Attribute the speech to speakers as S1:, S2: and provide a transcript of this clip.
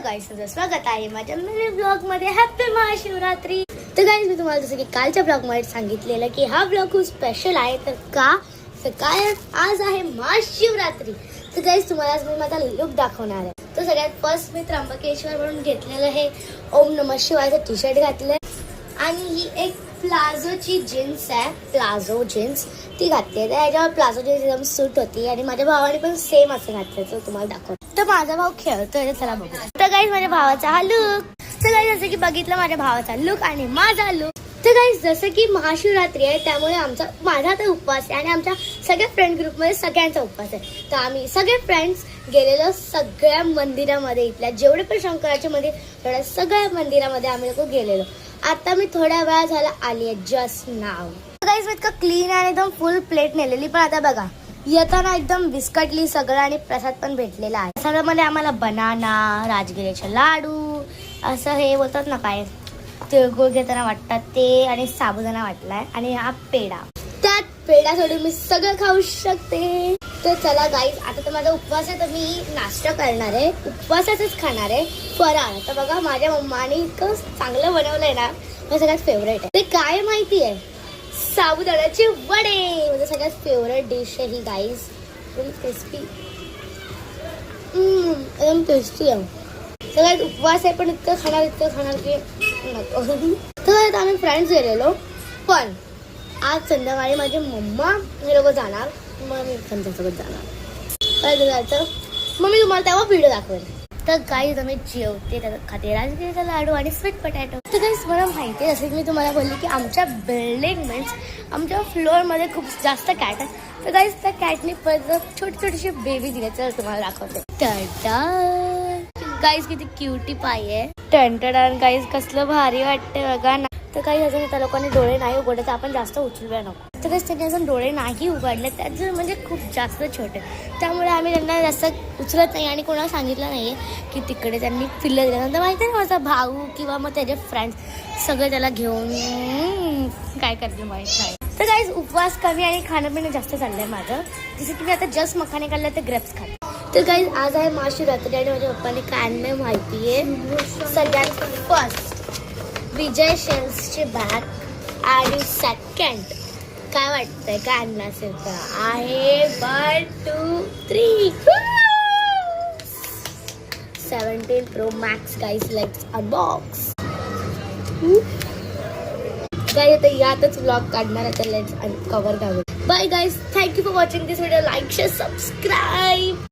S1: गाईस, तुमचं स्वागत आहे माझ्या नवीन ब्लॉग मध्ये. हॅपी महाशिवरात्री. तर गाईस, मी तुम्हाला जसं की कालच्या ब्लॉग मध्ये सांगितलेलं की हा ब्लॉग खूप स्पेशल आहे. तर काय आज आहे महाशिवरात्री. तर गाईस, तुम्हाला आज मी माझा लुक दाखवणार आहे. तर सगळ्यात फर्स्ट मी त्र्यंबकेश्वर म्हणून घेतलेलं हे ओम नमः शिवायचं टी शर्ट घातलंय आणि ही एक प्लाझोची जीन्स आहे, प्लाझो जीन्स ती घातली. तर याच्यावर प्लाझो जीन्स एकदम सूट होती आणि माझ्या भावाने पण सेम असं घातलं. तर तुम्हाला दाखवतो. तर माझा भाऊ खेळतोय, चला बघू. तर गाईस, माझ्या भावाचा हा लुक. तर गाईस, जसं की बघितलं माझ्या भावाचा लुक आणि माझा लुक. तर गाईस, जसं की महाशिवरात्री आहे त्यामुळे माझा तर उपवास आहे आणि आमच्या सगळ्या फ्रेंड ग्रुपमध्ये सगळ्यांचा उपवास आहे. तर आम्ही सगळे फ्रेंड्स गेलेलो सगळ्या मंदिरामध्ये, इथल्या जेवढे पण शंकराचे मंदिर तेवढ्या सगळ्या मंदिरामध्ये आम्ही लोक गेलेलो. आता मी थोड्या वेळा झाला आली आहे, जस्ट नाव. गाईस, मी इतकं क्लीन आणि एकदम फुल प्लेट नेलेली, पण आता बघा येताना एकदम बिस्कटली सगळं आणि प्रसाद पण भेटलेला आहे. सगळ्यामध्ये आम्हाला बनाना, राजगिरीचे लाडू, असं हे बोलतात ना काय तिळगुळ घेताना वाटतात ते, आणि साबुदाणा वाटलाय आणि हा पेढा. त्यात पेढा सोडून मी सगळं खाऊ शकते. तर चला गाईज, आता तर माझा उपवास आहे तर मी नाश्ता करणार आहे, उपवासाचंच खाणार आहे, फराळ. तर बघा माझ्या मम्माने इतकं चांगलं बनवलंय ना, माझं सगळ्यात फेवरेट आहे. ते काय माहिती आहे, साबुदाण्याचे वडे. माझं सगळ्यात फेवरेट डिश आहे ही गाईज. एकदम टेस्टी, एकदम टेस्टी आहे. सगळ्यात उपवास आहे पण इतकं खाणार की नको. तर आम्ही फ्रेंड्स गेलेलो, पण आज संध्याकाळी माझी मम्मा हे लोक जाणार, मग मी त्यांच्यासोबत जाणार. काय जायचं मग मी तुम्हाला तेव्हा व्हिडिओ दाखवेल. तर गाईज, आम्ही जेवते त्यात खाते राजगिरीचा लाडू आणि स्वीट पोटॅटो. तर गाईज, मला माहिती आहे, जसं की मी तुम्हाला बोलली की आमच्या बिल्डिंग मीन्स आमच्या फ्लोअरमध्ये खूप जास्त कॅट आहे. तर गाईज, त्या कॅटने परत छोटी छोटीशी बेबी दिल्याचं तुम्हाला दाखवते. गाईज, किती क्युटी पाय आहे. टन गाईज, कसलं भारी वाटतं बघा ना. तर काही अजून त्या लोकांनी डोळे नाही उघडले, तर आपण जास्त उचलूया नको. तर काही त्यांनी अजून डोळे नाही उघडले, त्यात म्हणजे खूप जास्त छोटे, त्यामुळे आम्ही त्यांना जास्त उचलत नाही आणि कोणाला सांगितलं नाहीये की तिकडे त्यांनी पिल्लं दिल्यानंतर माहिती आहे ना, माझा भाऊ किंवा मग त्याचे फ्रेंड्स सगळे त्याला घेऊन काय करते माहीत नाही. तर गाईज, उपवास कमी आणि खाणं पिणं जास्त चाललंय माझं. जसं की मी आता जस्ट मखाने खाल्लं तर ग्रेप्स खाते. तर गाईज, आज आहे महाशिवरात्री आणि माझ्या पप्पाने काय आणलंय माहिती आहे. सगळ्यात फर्स्ट विजय शेल्सची बॅग आणि सेकंड काय वाटतंय काय आणलं असेल तर आहे 1 2 3 17 Pro Max. Guys, let's unbox. Guys, आता यातच व्लॉग काढणार आहे, तर लेट्स कव्हर करू. Bye guys, thank you for watching this video. Like, share, subscribe.